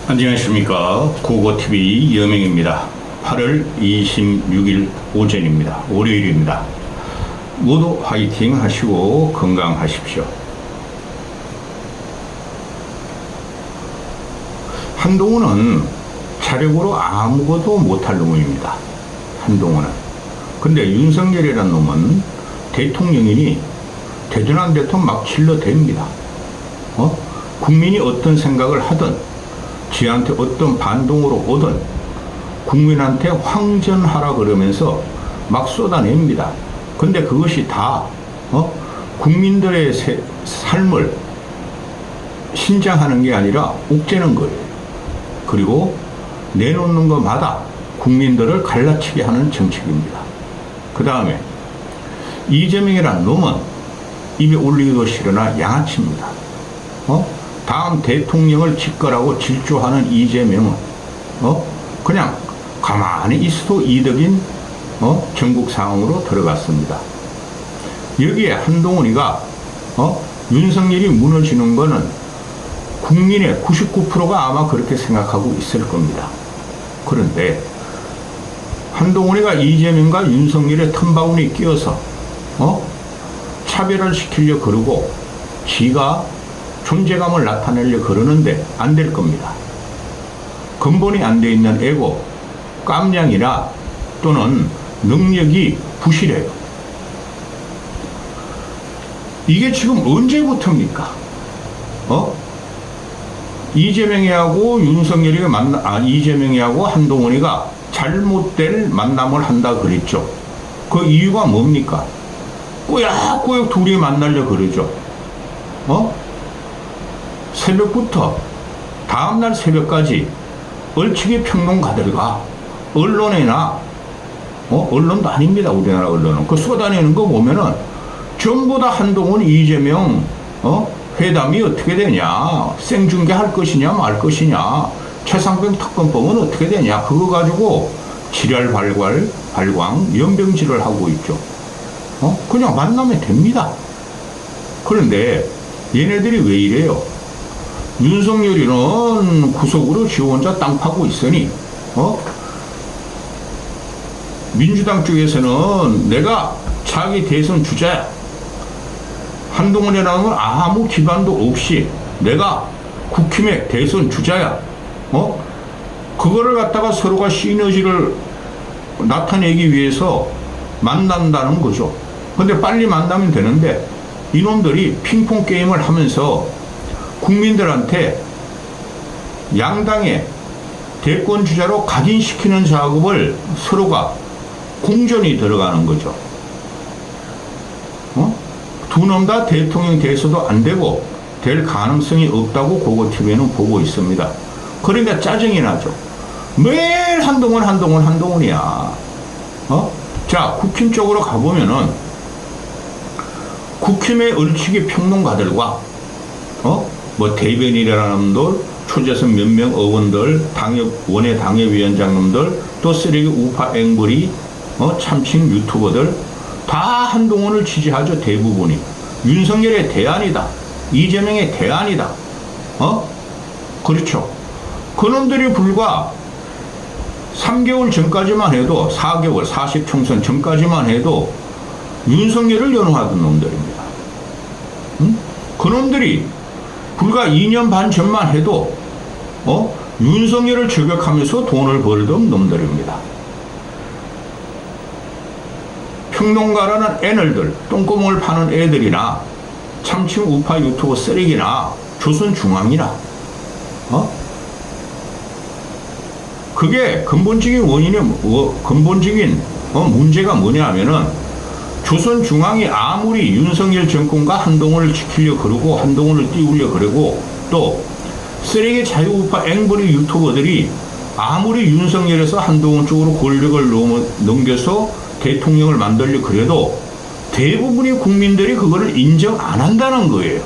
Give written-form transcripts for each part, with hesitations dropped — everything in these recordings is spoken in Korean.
안녕하십니까. 고고TV 여명입니다. 8월 26일 오전입니다. 월요일입니다. 모두 화이팅 하시고 건강하십시오. 한동훈은 자력으로 아무것도 못할 놈입니다. 한동훈은. 근데 윤석열이라는 놈은 대통령이니 대전한 대통령 막 질러댑니다. 국민이 어떤 생각을 하든 지한테 어떤 반동으로 오든 국민한테 황전하라 그러면서 막 쏟아냅니다. 근데 그것이 다 국민들의 삶을 신장하는 게 아니라 옥죄는 거예요. 그리고 내놓는 것마다 국민들을 갈라치게 하는 정책입니다. 그 다음에 이재명이라는 놈은 입에 올리기도 싫으나 양아치입니다. 다음 대통령을 집권하고 질주하는 이재명은 그냥 가만히 있어도 이득인 전국 상황으로 들어갔습니다. 여기에 한동훈이가 윤석열이 무너지는 거는 국민의 99%가 아마 그렇게 생각하고 있을 겁니다. 그런데 한동훈이가 이재명과 윤석열의 틈바구니에 끼어서 차별을 시키려 그러고 지가 존재감을 나타내려 그러는데 안 될 겁니다. 근본이 안 돼 있는 에고, 깜냥이나 또는 능력이 부실해요. 이게 지금 언제부터입니까? 이재명이하고 윤석열이가 이재명이하고 한동훈이가 잘못될 만남을 한다 그랬죠. 그 이유가 뭡니까? 꾸역꾸역 둘이 만나려 그러죠. 새벽부터 다음날 새벽까지 얼치기 평론가들과 언론이나 언론도 아닙니다. 우리나라 언론은 그 쏟아내는 거 보면은 전부 다 한동훈 이재명 회담이 어떻게 되냐, 생중계할 것이냐 말 것이냐, 최상병 특검법은 어떻게 되냐, 그거 가지고 지랄 발광 연병질을 하고 있죠. 그냥 만나면 됩니다. 그런데 얘네들이 왜 이래요? 윤석열이는 구석으로 지 혼자 땅 파고 있으니 민주당 쪽에서는 내가 자기 대선 주자야, 한동훈이라는 건 아무 기반도 없이 내가 국힘의 대선 주자야, 그거를 갖다가 서로가 시너지를 나타내기 위해서 만난다는 거죠. 근데 빨리 만나면 되는데 이놈들이 핑퐁 게임을 하면서 국민들한테 양당의 대권 주자로 각인시키는 작업을 서로가 공전이 들어가는 거죠. 두 놈 다 대통령 돼서도 안 되고 될 가능성이 없다고 고고TV에는 보고 있습니다. 그러니까 짜증이 나죠. 매일 한동훈이야. 자, 국힘 쪽으로 가보면은 국힘의 얼치기 평론가들과 뭐 대변인이라는 놈들, 초재선 몇 명 의원들, 원외 당협위원장 놈들, 또 쓰레기 우파 앵벌이 참칭 유튜버들 다 한동훈을 지지하죠. 대부분이 윤석열의 대안이다, 이재명의 대안이다. 그렇죠. 그놈들이 불과 3개월 전까지만 해도 4개월 40총선 전까지만 해도 윤석열을 연호하던 놈들입니다. 그놈들이 불과 2년 반 전만 해도 윤석열을 저격하면서 돈을 벌던 놈들입니다. 평론가라는 애널들, 똥구멍을 파는 애들이나 참칭 우파 유튜버 쓰레기나 조선중앙이나 그게 근본적인 원인이 근본적인 문제가 뭐냐면은 조선중앙이 아무리 윤석열 정권과 한동훈을 지키려 그러고 한동훈을 띄우려 그러고 또 쓰레기 자유우파 앵벌이 유튜버들이 아무리 윤석열에서 한동훈 쪽으로 권력을 넘겨서 대통령을 만들려 그래도 대부분의 국민들이 그거를 인정 안 한다는 거예요.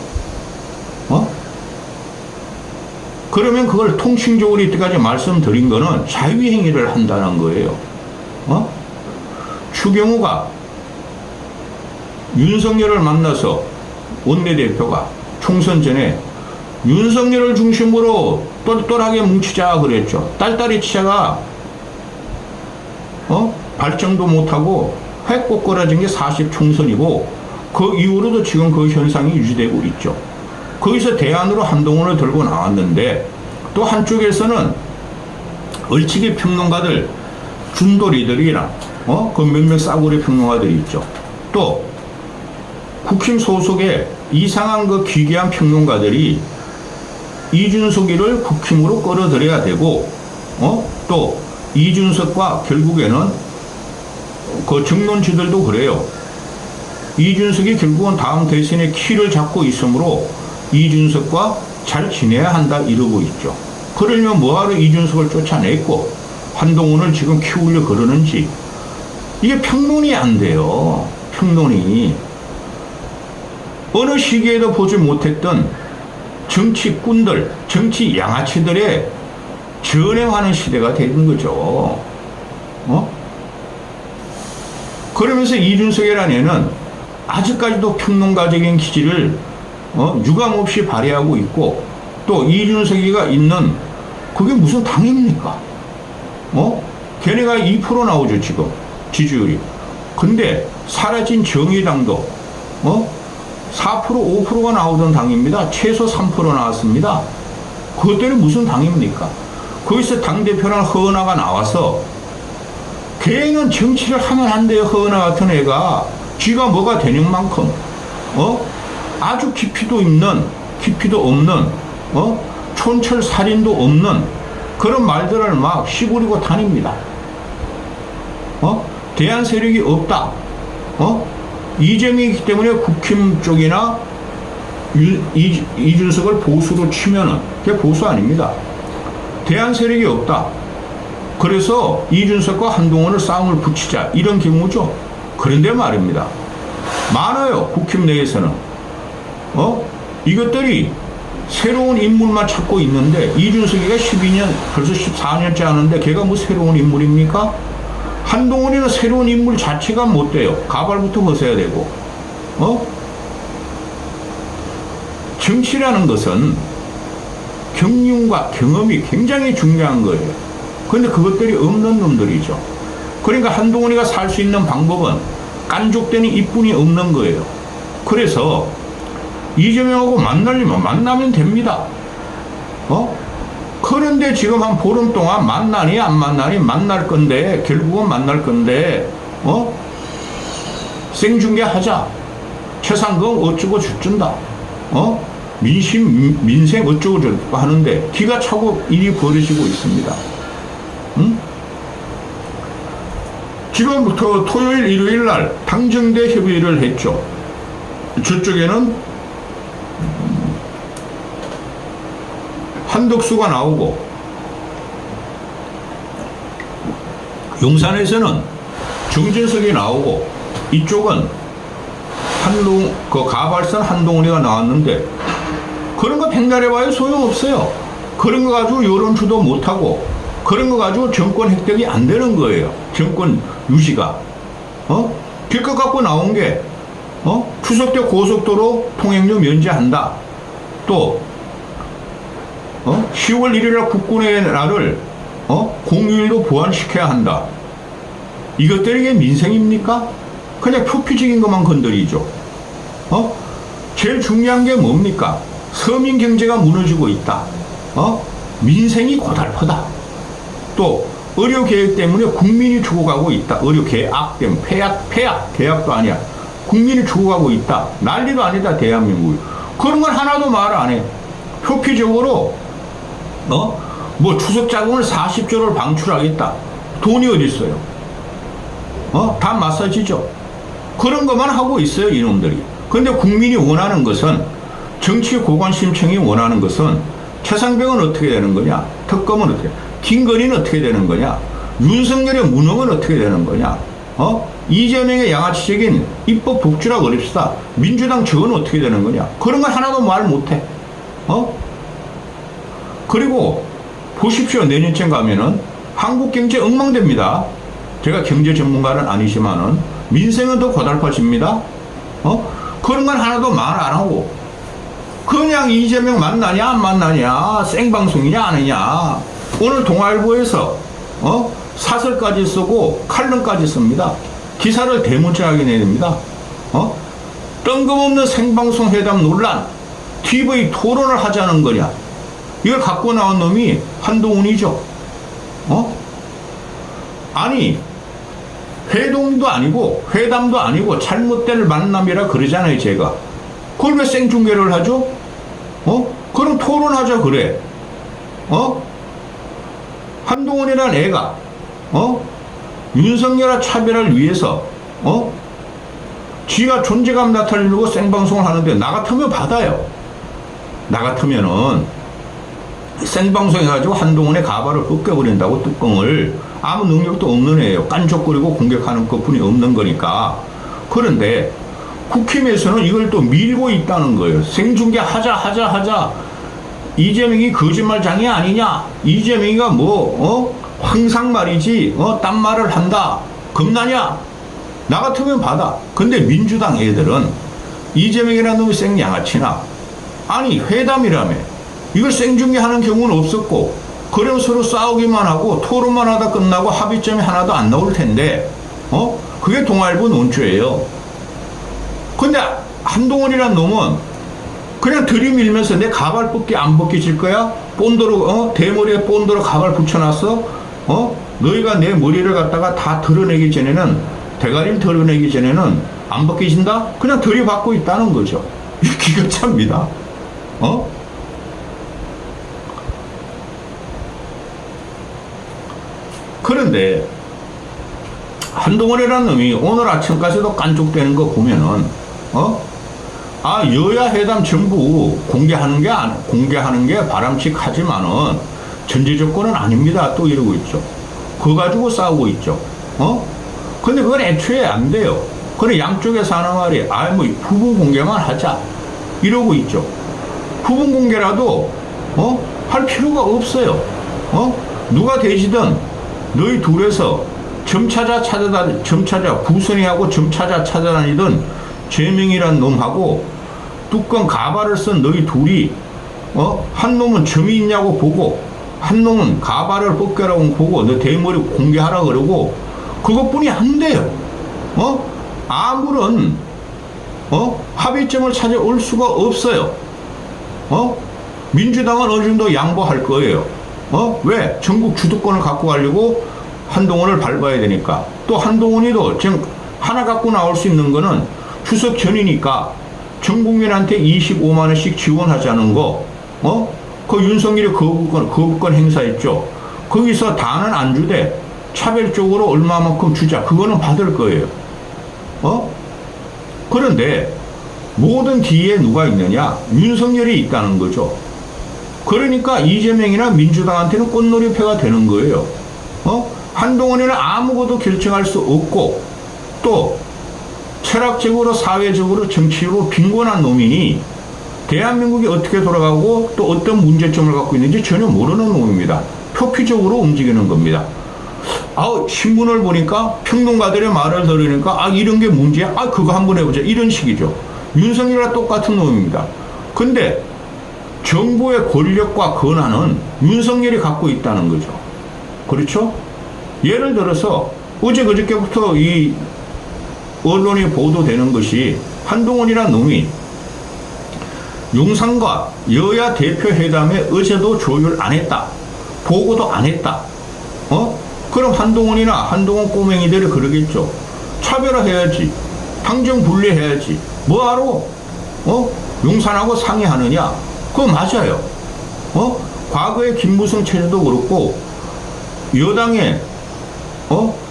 그러면 그걸 통칭적으로 이때까지 말씀드린 거는 자유행위를 한다는 거예요. 추경호가 윤석열을 만나서 원내대표가 총선 전에 윤석열을 중심으로 똘똘하게 뭉치자 그랬죠. 딸딸이 치자가 발정도 못하고 획 꼬꾸라진 게 40 총선이고 그 이후로도 지금 그 현상이 유지되고 있죠. 거기서 대안으로 한동훈을 들고 나왔는데 또 한쪽에서는 얼치기 평론가들 준도리들이랑 그 몇몇 싸구려 평론가들이 있죠. 또 국힘 소속의 이상한 그 기괴한 평론가들이 이준석이를 국힘으로 끌어들여야 되고 또 이준석과 결국에는 그 정론지들도 그래요. 이준석이 결국은 다음 대선의 키를 잡고 있으므로 이준석과 잘 지내야 한다 이러고 있죠. 그러려면 뭐하러 이준석을 쫓아냈고 한동훈을 지금 키우려 그러는지 이게 평론이 안 돼요. 평론이. 어느 시기에도 보지 못했던 정치꾼들, 정치 양아치들의 전행하는 시대가 되는 거죠. 그러면서 이준석이라는 애는 아직까지도 평론가적인 기질을 유감없이 발휘하고 있고 또 이준석이가 있는 그게 무슨 당입니까? 걔네가 2% 나오죠 지금 지지율이. 근데 사라진 정의당도 4% 5%가 나오던 당입니다. 최소 3% 나왔습니다. 그것들은 무슨 당입니까? 거기서 당대표란 허은하가 나와서 걔는 정치를 하면 안 돼요. 허은하 같은 애가 쥐가 뭐가 되는 만큼 아주 깊이도 있는 깊이도 없는 촌철살인도 없는 그런 말들을 막 씨부리고 다닙니다. 대안 세력이 없다. 이재명이기 때문에 국힘 쪽이나 이준석을 보수로 치면은 그게 보수 아닙니다. 대안 세력이 없다. 그래서 이준석과 한동훈을 싸움을 붙이자 이런 경우죠. 그런데 말입니다. 많아요. 국힘 내에서는. 이것들이 새로운 인물만 찾고 있는데 이준석이가 12년 벌써 14년째 하는데 걔가 뭐 새로운 인물입니까? 한동훈이는 새로운 인물 자체가 못 돼요. 가발부터 벗어야 되고. 정치라는 것은 경륜과 경험이 굉장히 중요한 거예요. 그런데 그것들이 없는 놈들이죠. 그러니까 한동훈이가 살 수 있는 방법은 깐족되는 이뿐이 없는 거예요. 그래서 이재명하고 만나려면 만나면 됩니다. 그런데 지금 한 보름 동안 만나니 안 만나니 만날 건데 결국은 만날 건데 생중계 하자. 최상금 어쩌고 저쩐다. 민생 어쩌고 저쩌고 하는데 기가 차고 일이 벌어지고 있습니다. 지금부터 토요일 일요일 날 당정대 협의를 했죠. 저쪽에는 한덕수가 나오고 용산에서는 정진석이 나오고 이쪽은 가발산 한동훈이가 나왔는데 그런 거 백날해봐야 소용없어요. 그런 거 가지고 여론주도 못하고 그런 거 가지고 정권 획득이 안 되는 거예요. 정권 유지가. 길것 갖고 나온 게 추석 때 고속도로 통행료 면제한다. 또 10월 1일날 국군의 날을 공휴일로 보완시켜야 한다. 이것들이 이게 민생입니까? 그냥 표피적인 것만 건드리죠. 제일 중요한 게 뭡니까? 서민 경제가 무너지고 있다. 민생이 고달프다. 또 의료 계획 때문에 국민이 죽어가고 있다. 의료 계약 때문에 계약도 아니야. 국민이 죽어가고 있다. 난리도 아니다. 대한민국이. 그런 건 하나도 말 안 해. 표피적으로 뭐 추석 자금을 40조를 방출하겠다. 돈이 어디 있어요? 다 마사지죠. 그런 것만 하고 있어요, 이놈들이. 근데 국민이 원하는 것은, 정치 고관심청이 원하는 것은 최상병은 어떻게 되는 거냐? 특검은 어떻게, 김건희는 어떻게 되는 거냐? 윤석열의 무능은 어떻게 되는 거냐? 이재명의 양아치적인 입법 독주라 그럽시다. 민주당 저건 어떻게 되는 거냐? 그런 건 하나도 말 못해. 그리고 보십시오. 내년쯤 가면은 한국 경제 엉망됩니다. 제가 경제 전문가는 아니지만은 민생은 더 고달파집니다. 그런 건 하나도 말 안 하고 그냥 이재명 만나냐 안 만나냐, 생방송이냐 아니냐. 오늘 동아일보에서 사설까지 쓰고 칼럼까지 씁니다. 기사를 대문짝하게 내립니다. 뜬금없는 생방송 회담 논란, TV 토론을 하자는 거냐. 이걸 갖고 나온 놈이 한동훈이죠. 아니, 회동도 아니고 회담도 아니고 잘못된 만남이라 그러잖아요, 제가. 그걸 왜 생중계를 하죠? 그럼 토론하자 그래. 한동훈이란 애가 윤석열과 차별을 위해서 지가 존재감 나타내려고 생방송을 하는데 나 같으면 받아요. 나 같으면은 생방송 해가지고 한동훈의 가발을 벗겨버린다고, 뚜껑을. 아무 능력도 없는 애예요. 깐족거리고 공격하는 것뿐이 없는 거니까. 그런데 국힘에서는 이걸 또 밀고 있다는 거예요. 생중계 하자. 이재명이 거짓말장이 아니냐. 이재명이가 항상 말이지 딴 말을 한다. 겁나냐. 나 같으면 받아. 근데 민주당 애들은 이재명이라는 놈이 생양아치나. 아니, 회담이라며. 이걸 생중계하는 경우는 없었고, 그럼 서로 싸우기만 하고 토론만 하다 끝나고 합의점이 하나도 안 나올 텐데, 그게 동아일보 논조예요. 근데 한동훈이란 놈은 그냥 들이밀면서 내 가발 뽑기 안 벗겨질 거야? 본드로, 대머리에 본드로 가발 붙여놨어? 너희가 내 머리를 갖다가 다 드러내기 전에는, 대가리를 드러내기 전에는 안 벗겨진다? 그냥 들이받고 있다는 거죠. 이게 기가 찹니다. 그런데 한동훈이라는 놈이 오늘 아침까지도 깐족되는 거 보면은 여야 회담 전부 공개하는 게 바람직하지만은 전제 조건은 아닙니다. 또 이러고 있죠. 그거 가지고 싸우고 있죠. 근데 그건 애초에 안 돼요. 그래, 양쪽에서 하는 말이 부분 공개만 하자 이러고 있죠. 부분 공개라도 할 필요가 없어요. 누가 되시든 너희 둘에서 부선이하고 점 찾아다니던 재명이란 놈하고 뚜껑 가발을 쓴 너희 둘이 한 놈은 점이 있냐고 보고, 한 놈은 가발을 벗겨라고 보고, 너 대머리 공개하라 그러고, 그것뿐이 안 돼요. 아무런 합의점을 찾아올 수가 없어요. 민주당은 어느 정도 양보할 거예요. 왜? 전국 주도권을 갖고 가려고 한동훈을 밟아야 되니까. 또 한동훈이도 지금 하나 갖고 나올 수 있는 거는 추석 전이니까 전 국민한테 25만 원씩 지원하자는 거, 그 윤석열이 거부권 행사했죠. 거기서 다는 안 주되 차별적으로 얼마만큼 주자. 그거는 받을 거예요. 그런데 모든 뒤에 누가 있느냐? 윤석열이 있다는 거죠. 그러니까 이재명이나 민주당한테는 꽃놀이패가 되는 거예요. 한동훈이는 아무것도 결정할 수 없고, 또 철학적으로 사회적으로 정치적으로 빈곤한 놈이니 대한민국이 어떻게 돌아가고 또 어떤 문제점을 갖고 있는지 전혀 모르는 놈입니다. 표피적으로 움직이는 겁니다. 신문을 보니까 평론가들의 말을 들으니까 이런 게 문제야? 그거 한번 해보자. 이런 식이죠. 윤석열과 똑같은 놈입니다. 근데 정부의 권력과 권한은 윤석열이 갖고 있다는 거죠. 그렇죠? 예를 들어서 어제 그저께부터 이 언론이 보도되는 것이 한동훈이라는 놈이 용산과 여야 대표 회담에 어제도 조율 안 했다. 보고도 안 했다. 그럼 한동훈이나 한동훈 꼬맹이들이 그러겠죠. 차별화해야지. 당정 분리해야지. 뭐하러? 용산하고 상의하느냐? 그거 맞아요. 과거의 김무성 체제도 그렇고 여당의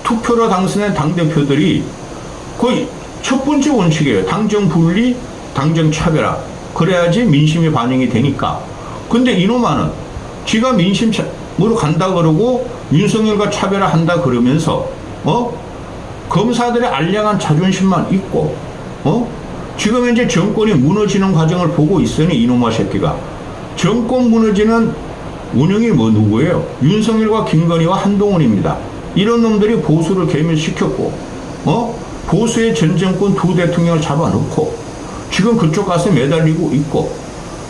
투표로 당선된 당대표들이 거의 첫 번째 원칙이에요. 당정 분리, 당정 차별화. 그래야지 민심이 반영이 되니까. 근데 이놈아는 지가 민심으로 간다 그러고 윤석열과 차별화한다 그러면서 검사들의 알량한 자존심만 있고 지금 현재 정권이 무너지는 과정을 보고 있으니 이놈아 새끼가 정권 무너지는 운영이 누구예요? 윤석열과 김건희와 한동훈입니다. 이런 놈들이 보수를 괴멸시켰고 보수의 전 정권 두 대통령을 잡아놓고 지금 그쪽 가서 매달리고 있고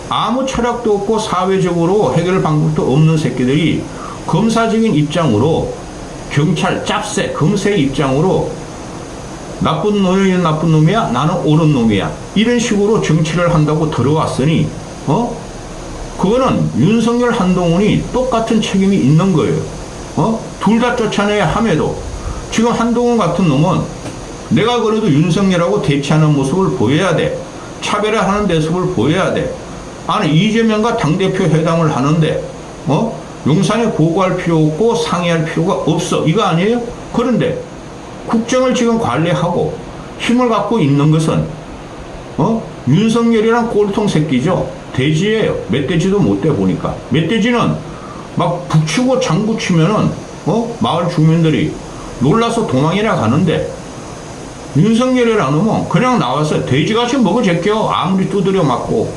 아무 철학도 없고 사회적으로 해결 방법도 없는 새끼들이 검사적인 입장으로 경찰 짭새 검사의 입장으로 나쁜 놈이 나쁜 놈이야 나는 옳은 놈이야 이런 식으로 정치를 한다고 들어왔으니 그거는 윤석열 한동훈이 똑같은 책임이 있는 거예요. 둘 다 쫓아내야 함에도 지금 한동훈 같은 놈은 내가 그래도 윤석열하고 대치하는 모습을 보여야 돼. 차별화하는 모습을 보여야 돼. 아니 이재명과 당대표 회담을 하는데 용산에 보고할 필요 없고 상의할 필요가 없어. 이거 아니에요? 그런데 국정을 지금 관리하고 힘을 갖고 있는 것은 윤석열이란 꼴통 새끼죠. 돼지예요. 멧돼지도 못 돼 보니까. 멧돼지는 막 북치고 장구치면은 마을 주민들이 놀라서 도망이나 가는데 윤석열이라는 놈은 그냥 나와서 돼지같이 먹어 제껴. 아무리 두드려 맞고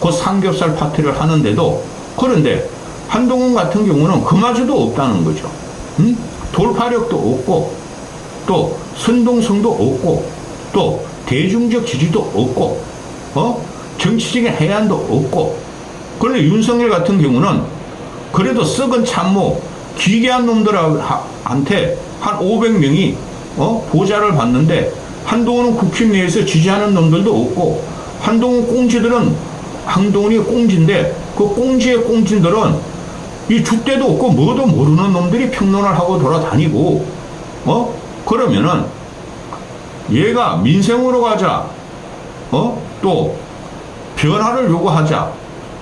그 삼겹살 파티를 하는데도. 그런데 한동훈 같은 경우는 그마저도 없다는 거죠. 돌파력도 없고 또 선동성도 없고 또 대중적 지지도 없고 정치적인 해안도 없고. 그런데 윤석열 같은 경우는 그래도 썩은 참모 기괴한 놈들한테 한 500명이 보좌를 받는데 한동훈은 국힘 내에서 지지하는 놈들도 없고 한동훈 꽁지들은 한동훈이 꽁지인데 그 꽁지의 꽁지들은 이 줏대도 없고 뭐도 모르는 놈들이 평론을 하고 돌아다니고 그러면은 얘가 민생으로 가자 또 변화를 요구하자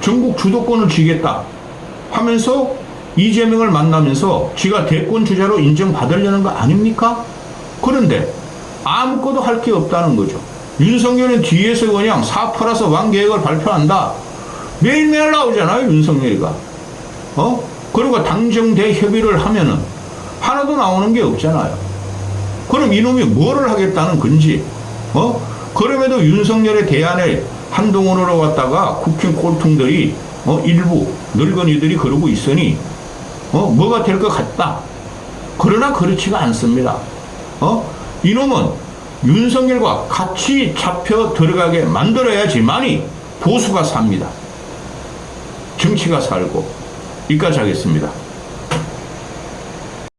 전국 주도권을 쥐겠다 하면서 이재명을 만나면서 지가 대권 주자로 인정받으려는 거 아닙니까? 그런데 아무것도 할 게 없다는 거죠. 윤석열은 뒤에서 그냥 4+1 왕계획을 발표한다. 매일매일 나오잖아요, 윤석열이가. 그리고 당정대 협의를 하면은 하나도 나오는 게 없잖아요. 그럼 이놈이 뭐를 하겠다는 건지, 그럼에도 윤석열의 대안에 한동훈으로 왔다가 국힘 꼴통들이, 일부 늙은이들이 그러고 있으니, 뭐가 될 것 같다. 그러나 그렇지가 않습니다. 이놈은 윤석열과 같이 잡혀 들어가게 만들어야지만이 보수가 삽니다. 정치가 살고. 여기까지 하겠습니다.